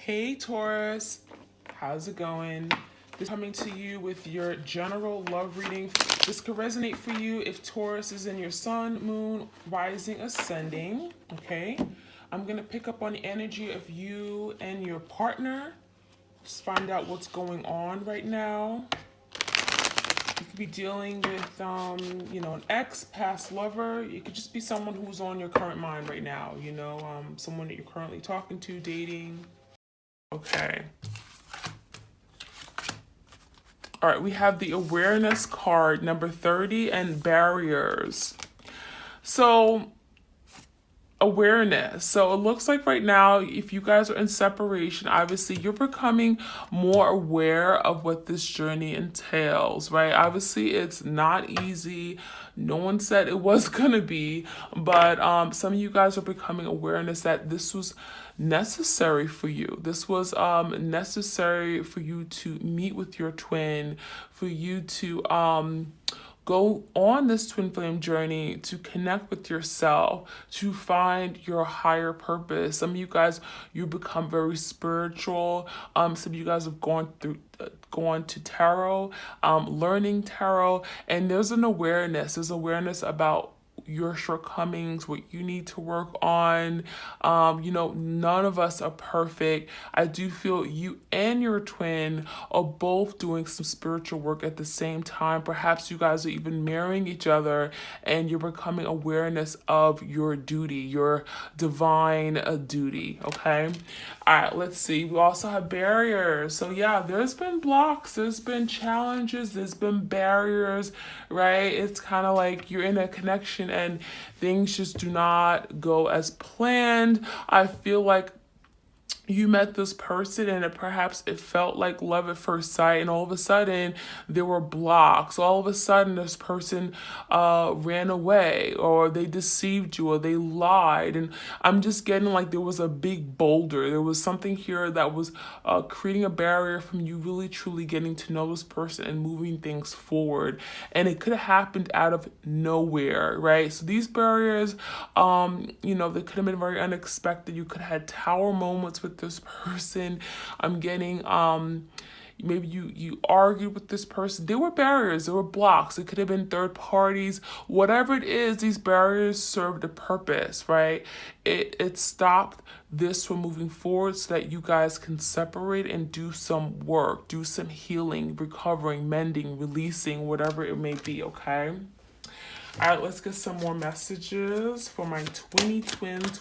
Hey Taurus, how's it going? This is coming to you with your general love reading. This could resonate for you if Taurus is in your sun, moon, rising, ascending. Okay, I'm gonna pick up on the energy of you and your partner. Just find out what's going on right now. You could be dealing with, an ex, past lover. It could just be someone who's on your current mind right now. Someone that you're currently talking to, dating. Okay. All right, we have the awareness card, number 30, and barriers. So, awareness. So it looks like right now, if you guys are in separation, obviously you're becoming more aware of what this journey entails, right? Obviously it's not easy. No one said it was gonna be, but some of you guys are becoming awareness that this was necessary for you. This was necessary for you to meet with your twin, for you to go on this twin flame journey to connect with yourself, to find your higher purpose. Some of you guys, you become very spiritual. Some of you guys have gone to tarot, learning tarot, and there's an awareness. There's awareness about your shortcomings, what you need to work on. None of us are perfect. I do feel you and your twin are both doing some spiritual work at the same time. Perhaps you guys are even marrying each other and you're becoming awareness of your duty, your divine duty, okay? All right, let's see. We also have barriers. So yeah, there's been blocks, there's been challenges, there's been barriers, right? It's kind of like you're in a connection and things just do not go as planned. I feel like you met this person and perhaps it felt like love at first sight, and all of a sudden there were blocks. All of a sudden this person ran away, or they deceived you, or they lied, and I'm just getting like there was a big boulder. There was something here that was creating a barrier from you really truly getting to know this person and moving things forward, and it could have happened out of nowhere, right? So these barriers, they could have been very unexpected. You could have had tower moments with this person. I'm getting maybe you argued with this person. There were barriers, there were blocks. It could have been third parties. Whatever it is, these barriers served a purpose, right? It stopped this from moving forward so that you guys can separate and do some work, do some healing, recovering, mending, releasing, whatever it may be, okay? All right, let's get some more messages for my twins.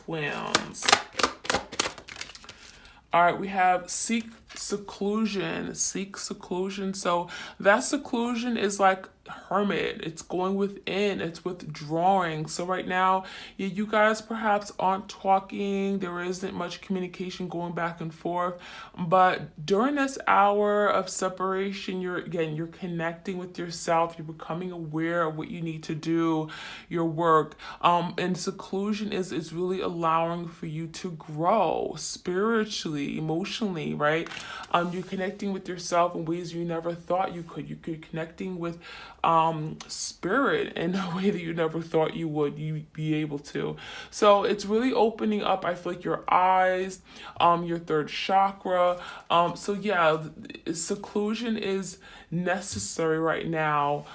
All right, we have seek seclusion. So that seclusion is like hermit. It's going within, it's withdrawing. So right now, you guys perhaps aren't talking. There isn't much communication going back and forth. But during this hour of separation, you're connecting with yourself. You're becoming aware of what you need to do, your work. And seclusion is really allowing for you to grow spiritually, emotionally, right? You're connecting with yourself in ways you never thought you could. You're connecting with spirit in a way that you never thought you'd be able to. So it's really opening up, I feel like, your eyes, your third chakra. So yeah, seclusion is necessary right now.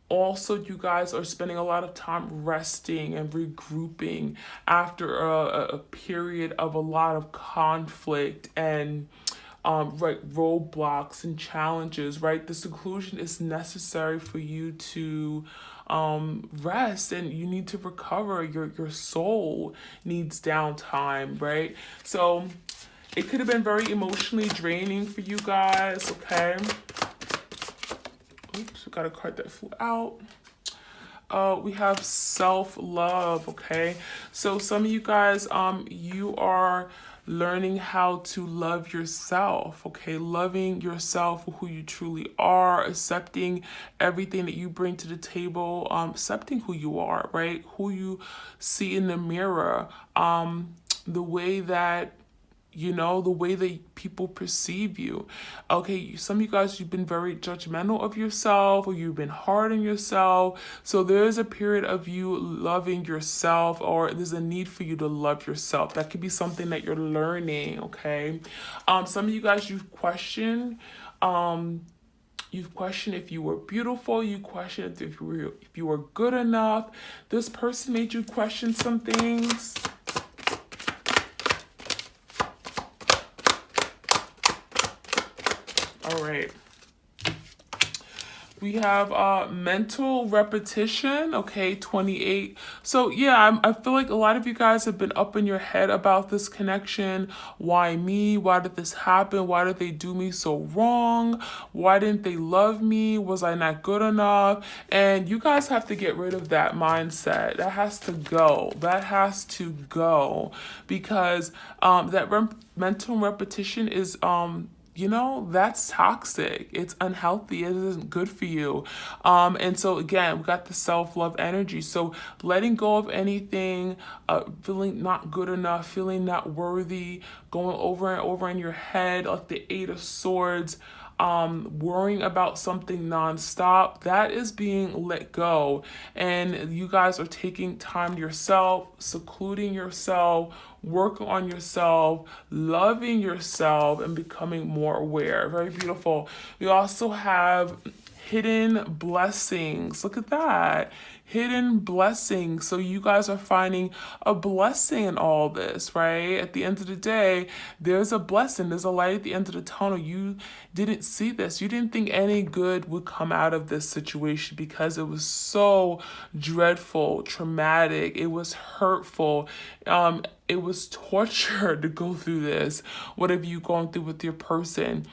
Also, you guys are spending a lot of time resting and regrouping after a period of a lot of conflict and roadblocks and challenges, right? The seclusion is necessary for you to rest, and you need to recover. Your soul needs downtime, right? So it could have been very emotionally draining for you guys, okay? Oops, we got a card that flew out. We have self-love, okay? So some of you guys, you are learning how to love yourself, okay? Loving yourself for who you truly are, accepting everything that you bring to the table, accepting who you are, right? Who you see in the mirror, the way that the way that people perceive you. Okay, some of you guys, you've been very judgmental of yourself, or you've been hard on yourself. So there is a period of you loving yourself, or there's a need for you to love yourself. That could be something that you're learning, okay? Some of you guys, you've questioned if you were beautiful. You questioned if you were good enough. This person made you question some things. All right. We have mental repetition, okay, 28. So yeah, I feel like a lot of you guys have been up in your head about this connection. Why me? Why did this happen? Why did they do me so wrong? Why didn't they love me? Was I not good enough? And you guys have to get rid of that mindset. That has to go. That has to go, because mental repetition is that's toxic. It's unhealthy. It isn't good for you. And so again, we got the self-love energy. So letting go of anything, feeling not good enough, feeling not worthy, going over and over in your head, like the Eight of Swords, worrying about something nonstop, that is being let go. And you guys are taking time to yourself, secluding yourself, working on yourself, loving yourself, and becoming more aware. Very beautiful. We also have hidden blessings. Look at that. Hidden blessings. So you guys are finding a blessing in all this, right? At the end of the day, there's a blessing. There's a light at the end of the tunnel. You didn't see this. You didn't think any good would come out of this situation because it was so dreadful, traumatic. It was hurtful. It was torture to go through this. What have you gone through with your person?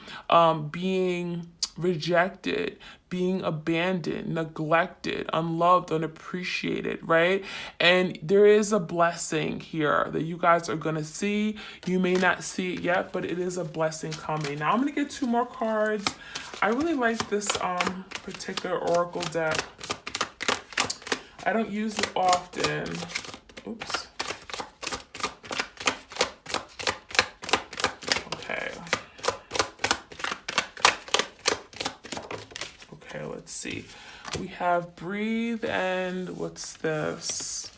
Being rejected, being abandoned, neglected, unloved, unappreciated, right? And there is a blessing here that you guys are going to see. You may not see it yet, but it is a blessing coming. Now I'm going to get 2 more cards. I really like this particular oracle deck. I don't use it often. Oops. Okay, let's see. We have breathe and what's this?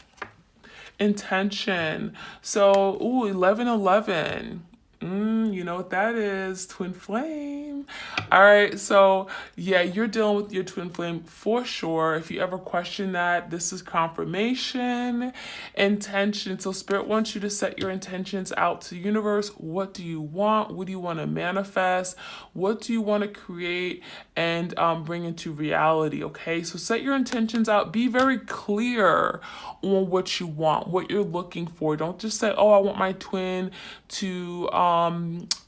Intention. So, 1111. You know what that is? Twin flame. All right, so yeah, you're dealing with your twin flame for sure. If you ever question that, this is confirmation. Intention. So spirit wants you to set your intentions out to the universe. What do you want? What do you want to manifest? What do you want to create and bring into reality? Okay, so set your intentions out. Be very clear on what you want, what you're looking for. Don't just say, oh, I want my twin to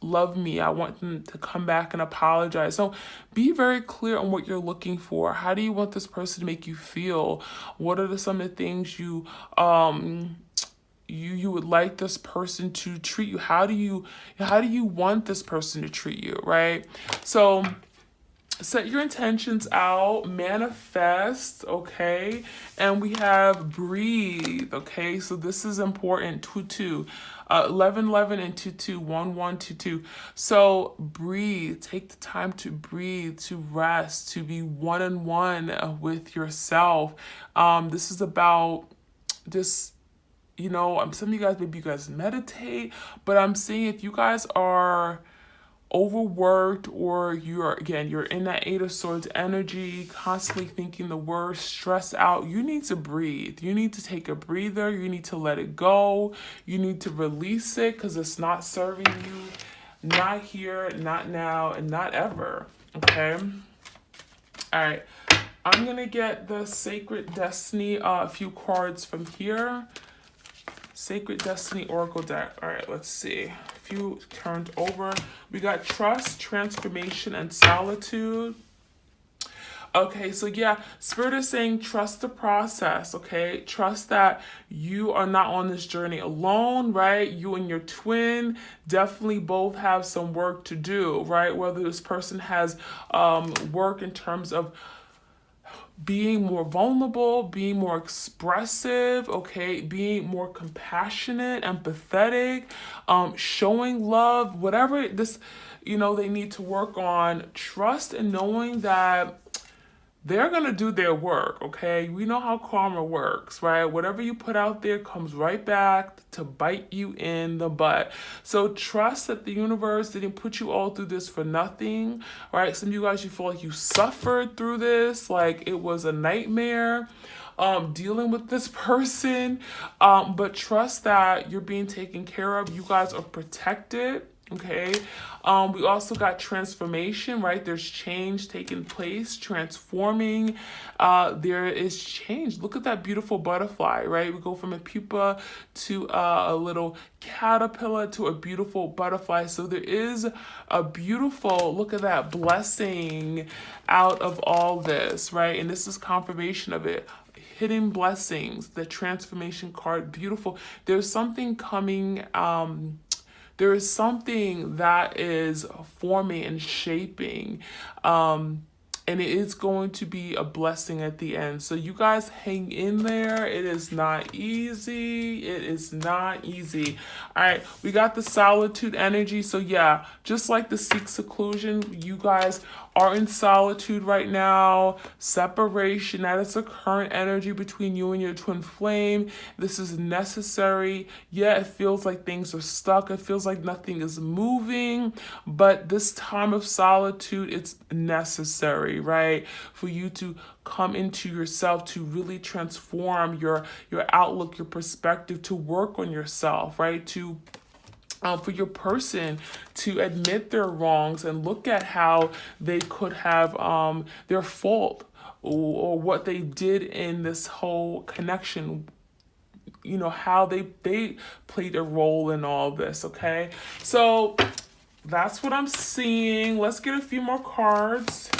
love me. I want them to come back and apologize. So be very clear on what you're looking for. How do you want this person to make you feel? What are some of the things you would like this person to treat you? How do you want this person to treat you, right? So set your intentions out, manifest, okay? And we have breathe, okay? So this is important, 2-2. 1111 and 22, 1122. So breathe, take the time to breathe, to rest, to be one-on-one with yourself. This is about just, some of you guys, maybe you guys meditate, but I'm saying if you guys are overworked or you're in that Eight of Swords energy, constantly thinking the worst, stressed out, you need to breathe. You need to take a breather. You need to let it go. You need to release it because it's not serving you, not here, not now, and not ever. Okay? All right. I'm going to get the Sacred Destiny, a few cards from here. Sacred Destiny Oracle deck. All right, let's see. A few turned over. We got trust, transformation, and solitude. Okay, so yeah, Spirit is saying trust the process, okay? Trust that you are not on this journey alone, right? You and your twin definitely both have some work to do, right? Whether this person has work in terms of being more vulnerable, being more expressive, okay, being more compassionate, empathetic, showing love, whatever this, they need to work on. Trust and knowing that they're going to do their work, okay? We know how karma works, right? Whatever you put out there comes right back to bite you in the butt. So trust that the universe didn't put you all through this for nothing, right? Some of you guys, you feel like you suffered through this, like it was a nightmare dealing with this person. But trust that you're being taken care of. You guys are protected. Okay. We also got transformation, right? There's change taking place, transforming. There is change. Look at that beautiful butterfly, right? We go from a pupa to a little caterpillar to a beautiful butterfly. So there is a beautiful, look at that, blessing out of all this, right? And this is confirmation of it. Hidden blessings, the transformation card, beautiful. There's something coming. There is something that is forming and shaping. And it is going to be a blessing at the end. So you guys hang in there. It is not easy. It is not easy. All right, we got the solitude energy. So yeah, just like the seek seclusion, you guys are in solitude right now. Separation, that is the current energy between you and your twin flame. This is necessary. Yeah, it feels like things are stuck. It feels like nothing is moving. But this time of solitude, it's necessary, right? For you to come into yourself, to really transform your outlook, your perspective, to work on yourself, right? For your person to admit their wrongs and look at how they could have their fault or what they did in this whole connection, how they played a role in all this, okay? So that's what I'm seeing. Let's get a few more cards.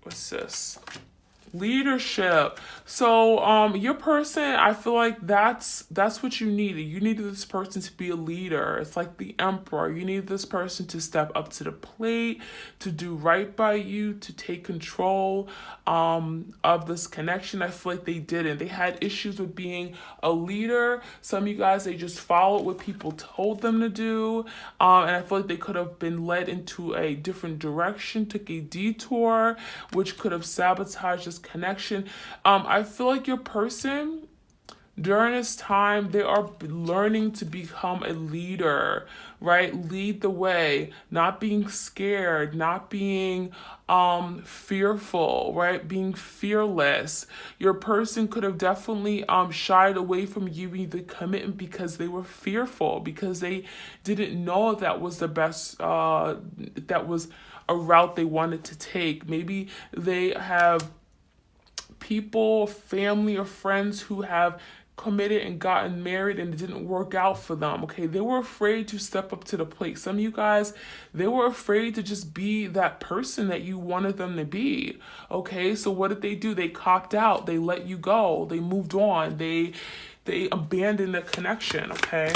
What's this? Leadership. So your person, I feel like that's what you needed. You needed this person to be a leader. It's like the emperor. You need this person to step up to the plate, to do right by you, to take control of this connection. I feel like they didn't. They had issues with being a leader. Some of you guys, they just followed what people told them to do, and I feel like they could have been led into a different direction, took a detour, which could have sabotaged this connection. I feel like your person during this time, they are learning to become a leader, right? Lead the way, not being scared, not being fearful, right? Being fearless. Your person could have definitely shied away from giving the commitment because they were fearful, because they didn't know if that was the best, that was a route they wanted to take. Maybe they have people, family, or friends who have committed and gotten married and it didn't work out for them. Okay, they were afraid to step up to the plate. Some of you guys, they were afraid to just be that person that you wanted them to be. Okay, so what did they do? They copped out. They let you go. They moved on. They abandoned the connection. Okay.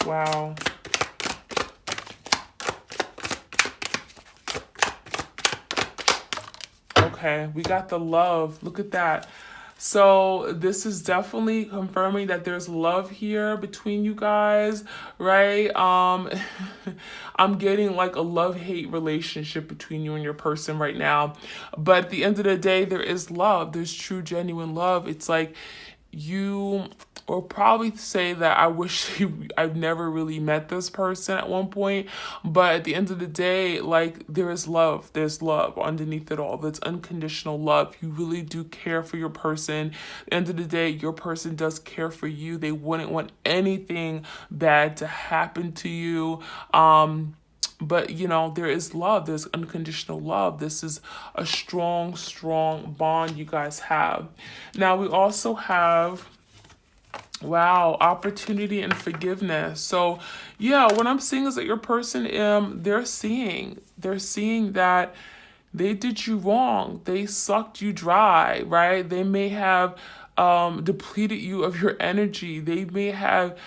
Wow. Okay, we got the love. Look at that. So this is definitely confirming that there's love here between you guys, right? I'm getting like a love-hate relationship between you and your person right now. But at the end of the day, there is love. There's true, genuine love. It's like you will probably say that I wish I've never really met this person at one point, but at the end of the day, like there is love. There's love underneath it all. That's unconditional love. You really do care for your person. At the end of the day, your person does care for you. They wouldn't want anything bad to happen to you. But, there is love. There's unconditional love. This is a strong, strong bond you guys have. Now, we also have, wow, opportunity and forgiveness. So, yeah, what I'm seeing is that your person, they're seeing that they did you wrong. They sucked you dry, right? They may have depleted you of your energy. They may have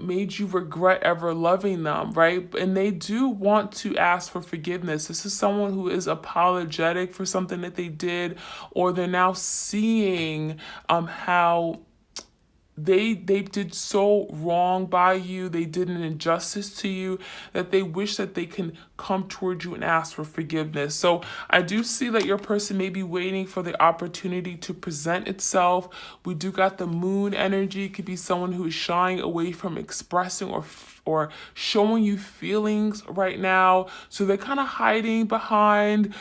made you regret ever loving them, right? And they do want to ask for forgiveness. This is someone who is apologetic for something that they did, or they're now seeing how they did so wrong by you, they did an injustice to you, that they wish that they can come toward you and ask for forgiveness. So I do see that your person may be waiting for the opportunity to present itself. We do got the moon energy. It could be someone who is shying away from expressing or showing you feelings right now. So they're kind of hiding behind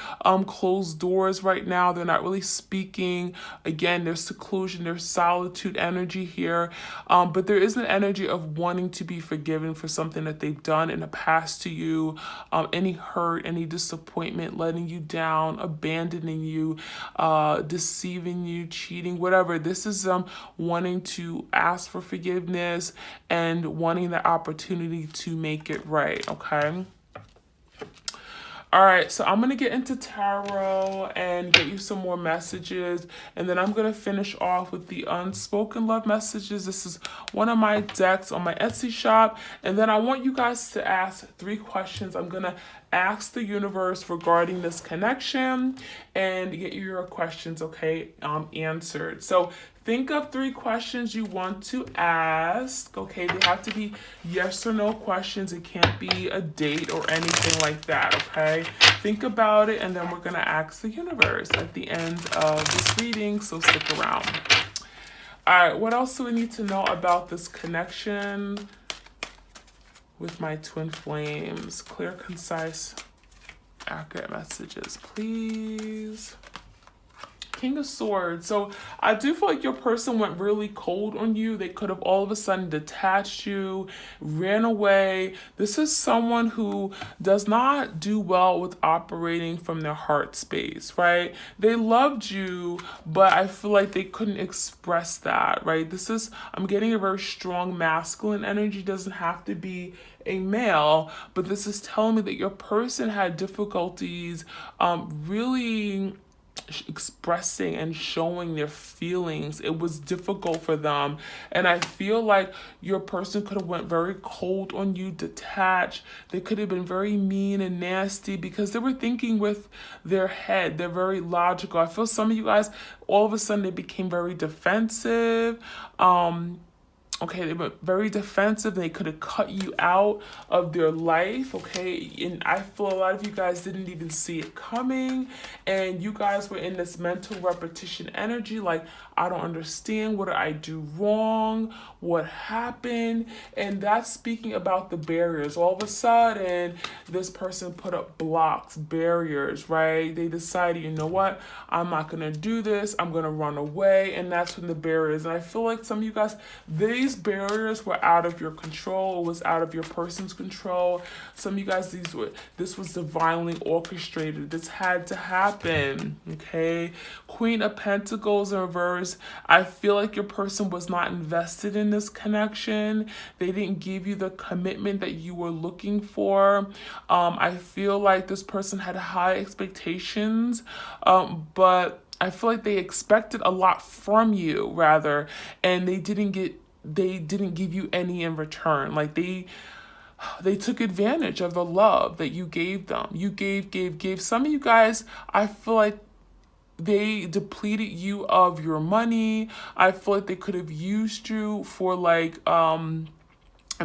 closed doors right now. They're not really speaking. Again, there's seclusion, there's solitude energy here. But there is an energy of wanting to be forgiven for something that they've done in the past to you. Any hurt, any disappointment, letting you down, abandoning you, deceiving you, cheating, whatever. This is wanting to ask for forgiveness and wanting the opportunity to make it right, okay? All right, so I'm going to get into tarot and get you some more messages, and then I'm going to finish off with the unspoken love messages. This is one of my decks on my Etsy shop, and then I want you guys to ask 3 questions. I'm going to ask the universe regarding this connection and get your questions, okay, answered. So think of 3 questions you want to ask, okay? They have to be yes or no questions. It can't be a date or anything like that, okay? Think about it, and then we're going to ask the universe at the end of this reading, so stick around. All right, what else do we need to know about this connection with my twin flames? Clear, concise, accurate messages, please. King of Swords. So I do feel like your person went really cold on you. They could have all of a sudden detached you, ran away. This is someone who does not do well with operating from their heart space, right? They loved you, but I feel like they couldn't express that, right? I'm getting a very strong masculine energy. Doesn't have to be a male, but this is telling me that your person had difficulties really expressing and showing their feelings. It was difficult for them, and I feel like your person could have went very cold on you, detached. They could have been very mean and nasty because they were thinking with their head. They're very logical. I feel some of you guys, all of a sudden they became very defensive. Okay, they were very defensive. They could have cut you out of their life, okay? And I feel a lot of you guys didn't even see it coming. And you guys were in this mental repetition energy, like, I don't understand. What did I do wrong? What happened? And that's speaking about the barriers. All of a sudden, this person put up blocks, barriers, right? They decided, you know what? I'm not going to do this. I'm going to run away. And that's when the barriers. And I feel like some of you guys, these barriers were out of your control. It was out of your person's control. Some of you guys, this was divinely orchestrated. This had to happen, okay? Queen of Pentacles in reverse. I feel like your person was not invested in this connection. They didn't give you the commitment that you were looking for. I feel like this person had high expectations, but I feel like they expected a lot from you, rather, and they didn't give you any in return. Like they took advantage of the love that you gave them. You gave. Some of you guys, I feel like they depleted you of your money. I feel like they could have used you for like, I'm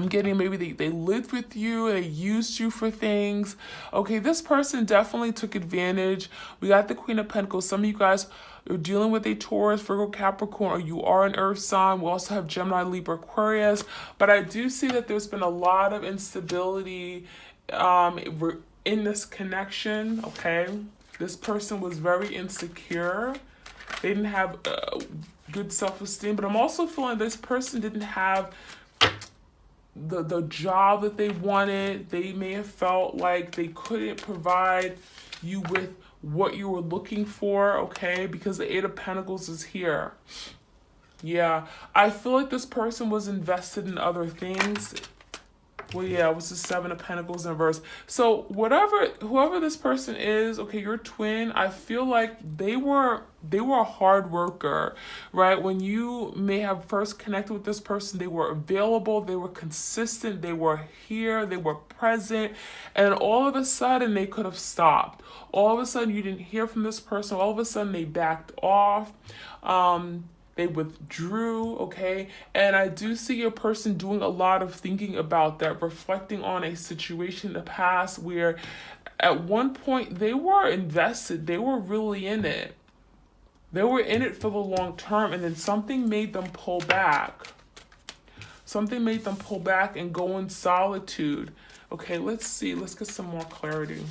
getting maybe they lived with you, they used you for things. Okay, this person definitely took advantage. We got the Queen of Pentacles. Some of you guys are dealing with a Taurus, Virgo, Capricorn, or you are an earth sign. We also have Gemini, Libra, Aquarius. But I do see that there's been a lot of instability in this connection, okay? This person was very insecure. They didn't have good self-esteem, but I'm also feeling this person didn't have the job that they wanted. They may have felt like they couldn't provide you with what you were looking for, okay? Because the Eight of Pentacles is here. Yeah, I feel like this person was invested in other things. Well, yeah, it was the Seven of Pentacles in reverse. So whoever this person is, okay, your twin, I feel like they were a hard worker, right? When you may have first connected with this person, they were available, they were consistent, they were here, they were present, and all of a sudden they could have stopped. All of a sudden you didn't hear from this person. All of a sudden they backed off. They withdrew, okay? And I do see your person doing a lot of thinking about that, reflecting on a situation in the past where at one point they were invested, they were really in it. They were in it for the long term, and then something made them pull back. Something made them pull back and go in solitude. Okay, let's see. Let's get some more clarity.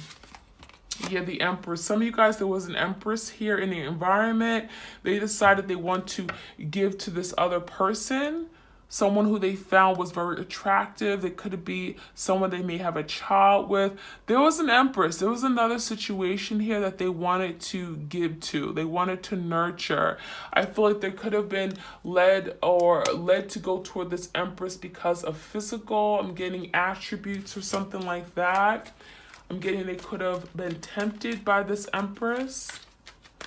Yeah, the Empress. Some of you guys, there was an Empress here in the environment. They decided they want to give to this other person, someone who they found was very attractive. It could be someone they may have a child with. There was an Empress. There was another situation here that they wanted to give to. They wanted to nurture. I feel like they could have been led to go toward this Empress because of physical, I'm getting attributes or something like that. I'm getting they could have been tempted by this Empress.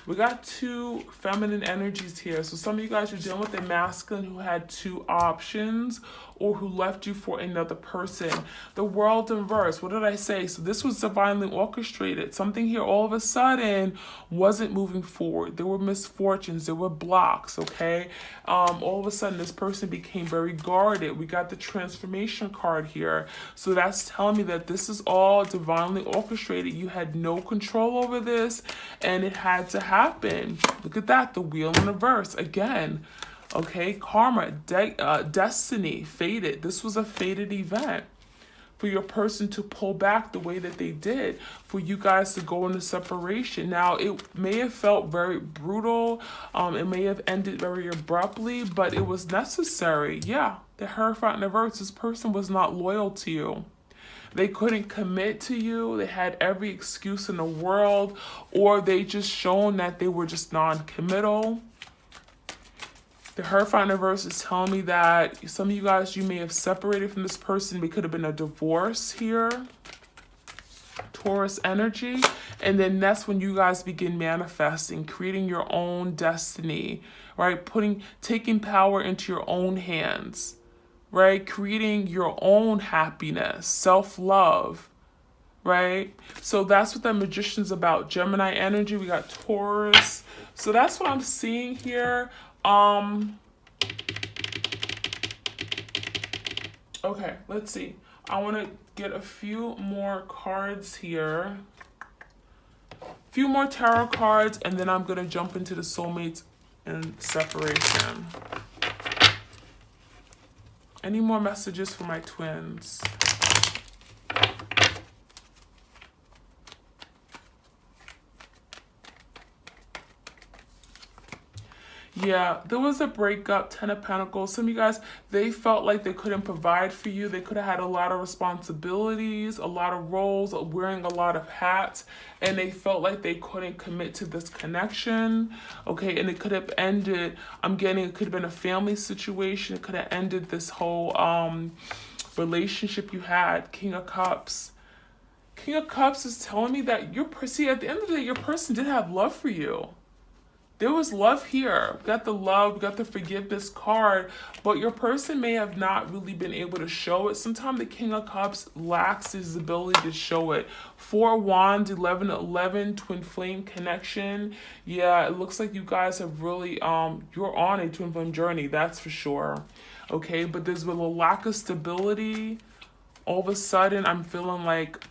We got two feminine energies here. So some of you guys are dealing with a masculine who had two options or who left you for another person. The World in reverse. What did I say? So this was divinely orchestrated. Something here all of a sudden wasn't moving forward. There were misfortunes. There were blocks, okay? All of a sudden this person became very guarded. We got the transformation card here. So that's telling me that this is all divinely orchestrated. You had no control over this and it had to happen. Look at that. The Wheel in reverse again. Okay, karma, destiny, fated. This was a fated event for your person to pull back the way that they did, for you guys to go into separation. Now, it may have felt very brutal. It may have ended very abruptly, but it was necessary. Yeah, the Hierophant in reverse. This person was not loyal to you. They couldn't commit to you. They had every excuse in the world, or they just shown that they were just non-committal. The Hierophant in reverse is telling me that some of you guys, you may have separated from this person. It could have been a divorce here. Taurus energy. And then that's when you guys begin manifesting, creating your own destiny, right? Taking power into your own hands, right? Creating your own happiness, self-love, right? So that's what the Magician's about. Gemini energy, we got Taurus. So that's what I'm seeing here. Okay, let's see. I want to get a few more cards here. A few more tarot cards, and then I'm going to jump into the soulmates and separation. Any more messages for my twins? Yeah, there was a breakup, Ten of Pentacles. Some of you guys, they felt like they couldn't provide for you. They could have had a lot of responsibilities, a lot of roles, wearing a lot of hats, and they felt like they couldn't commit to this connection. Okay, and it could have ended, I'm getting, it could have been a family situation. It could have ended this whole relationship you had. King of Cups. King of Cups is telling me that see, at the end of the day, your person did have love for you. There was love here. We got the love, we got the forgiveness card, but your person may have not really been able to show it. Sometimes the King of Cups lacks his ability to show it. Four of Wands, 11-11, twin flame connection. Yeah, it looks like you guys have really, you're on a twin flame journey, that's for sure. Okay, but there's been a lack of stability. All of a sudden, I'm feeling like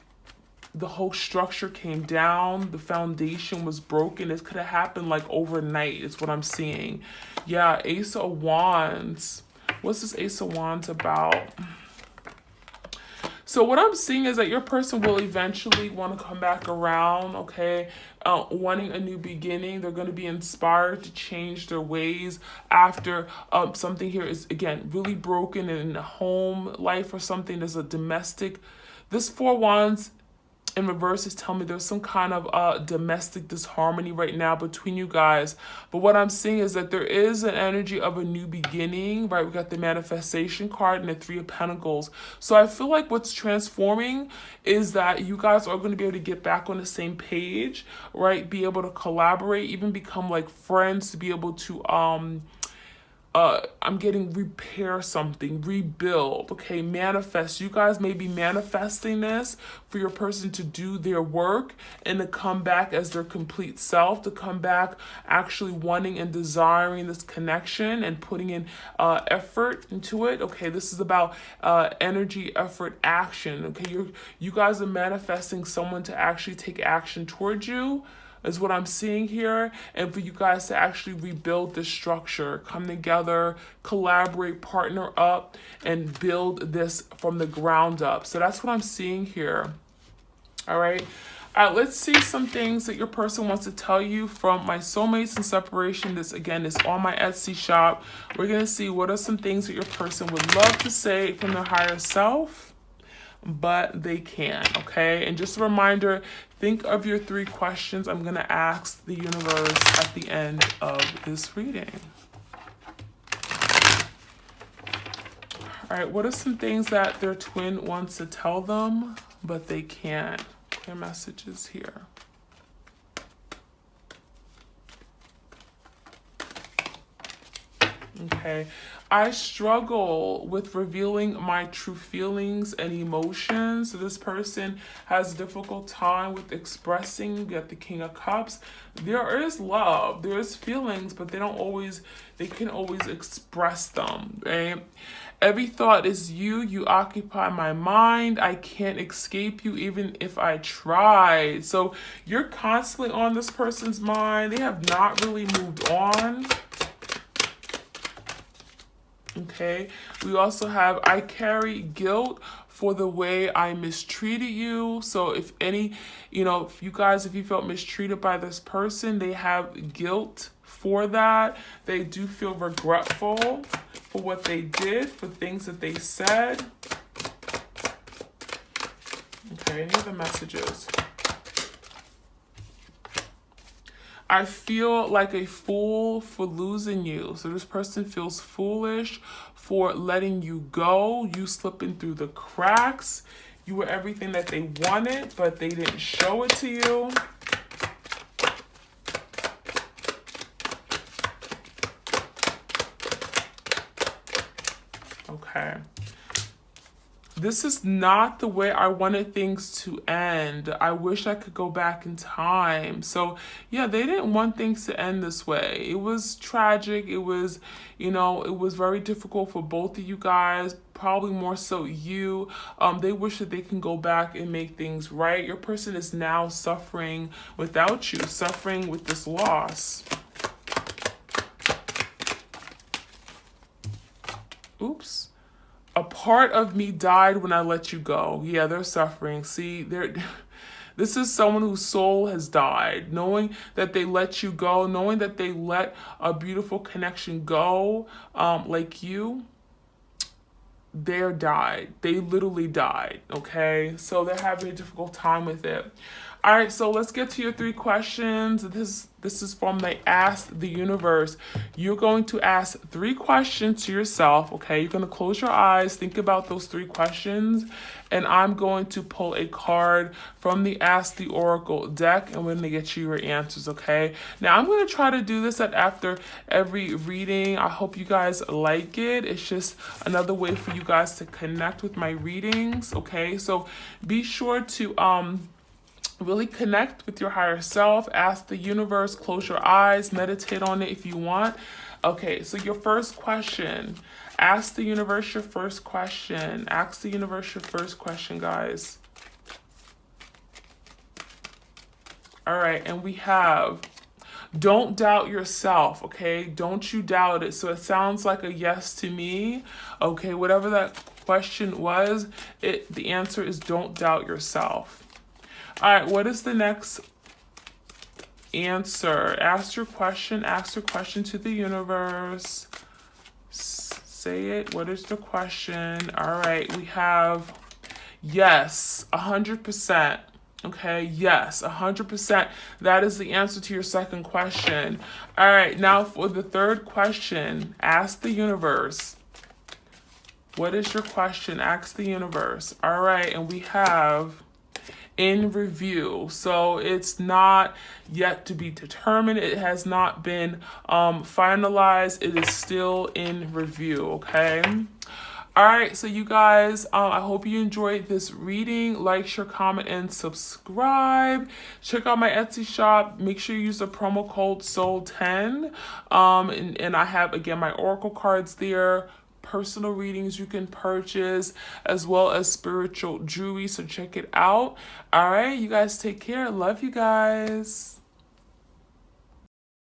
the whole structure came down. The foundation was broken. It could have happened like overnight is what I'm seeing. Yeah, Ace of Wands. What's this Ace of Wands about? So what I'm seeing is that your person will eventually want to come back around, okay? Wanting a new beginning. They're going to be inspired to change their ways after something here is, again, really broken in a home life or something. There's a domestic. This Four Wands in reverse is telling me there's some kind of domestic disharmony right now between you guys. But what I'm seeing is that there is an energy of a new beginning, right? We got the manifestation card and the Three of Pentacles. So I feel like what's transforming is that you guys are going to be able to get back on the same page, right? Be able to collaborate, even become like friends, to be able to I'm getting repair something, rebuild, okay, manifest. You guys may be manifesting this for your person to do their work and to come back as their complete self, to come back actually wanting and desiring this connection and putting in effort into it. Okay, this is about energy, effort, action. Okay, you guys are manifesting someone to actually take action towards you, is what I'm seeing here, and for you guys to actually rebuild this structure, come together, collaborate, partner up, and build this from the ground up. So that's what I'm seeing here. All right. Let's see some things that your person wants to tell you from my Soulmates in Separation. This, again, is on my Etsy shop. We're going to see what are some things that your person would love to say from their higher self, but they can't, okay? And just a reminder, think of your 3 questions I'm going to ask the universe at the end of this reading. All right, what are some things that their twin wants to tell them, but they can't? Clear messages here. Okay. I struggle with revealing my true feelings and emotions. So this person has a difficult time with expressing. You got the King of Cups. There is love, there is feelings, but they can always express them, right? Every thought is you. You occupy my mind. I can't escape you even if I tried. So you're constantly on this person's mind. They have not really moved on. Okay, we also have, I carry guilt for the way I mistreated you. So if any, if you felt mistreated by this person, they have guilt for that. They do feel regretful for what they did, for things that they said. Okay, here are the messages. I feel like a fool for losing you. So this person feels foolish for letting you go. You slipping through the cracks. You were everything that they wanted, but they didn't show it to you. Okay. This is not the way I wanted things to end. I wish I could go back in time. So yeah, they didn't want things to end this way. It was tragic. It was, it was very difficult for both of you guys, probably more so you. They wish that they can go back and make things right. Your person is now suffering without you, suffering with this loss. Oops. A part of me died when I let you go. Yeah, they're suffering. See, this is someone whose soul has died, knowing that they let you go, knowing that they let a beautiful connection go, like you. They're died. They literally died, okay? So they're having a difficult time with it. All right, so let's get to your 3 questions. This is from the Ask the Universe. You're going to ask 3 questions to yourself, okay? You're going to close your eyes, think about those 3 questions, and I'm going to pull a card from the Ask the Oracle deck, and we're going to get you your answers, okay? Now, I'm going to try to do this after every reading. I hope you guys like it. It's just another way for you guys to connect with my readings, okay? So be sure to really connect with your higher self. Ask the universe, close your eyes, meditate on it if you want. Okay, so your first question. Ask the universe your first question. Ask the universe your first question, guys. All right, and we have, don't doubt yourself, okay? Don't you doubt it. So it sounds like a yes to me. Okay, whatever that question was, the answer is don't doubt yourself. All right, what is the next answer? Ask your question to the universe. Say it. What is the question? All right, we have yes, 100%. Okay, yes, 100%. That is the answer to your second question. All right, now for the third question, ask the universe. What is your question? Ask the universe. All right, and we have in review. So it's not yet to be determined. It has not been finalized. It is still in review, okay? All right, so you guys, I hope you enjoyed this reading. Like, share, comment, and subscribe. Check out my Etsy shop. Make sure you use the promo code SOUL10. And I have, again, my oracle cards there, personal readings you can purchase, as well as spiritual jewelry. So check it out. All right, you guys take care. Love you guys.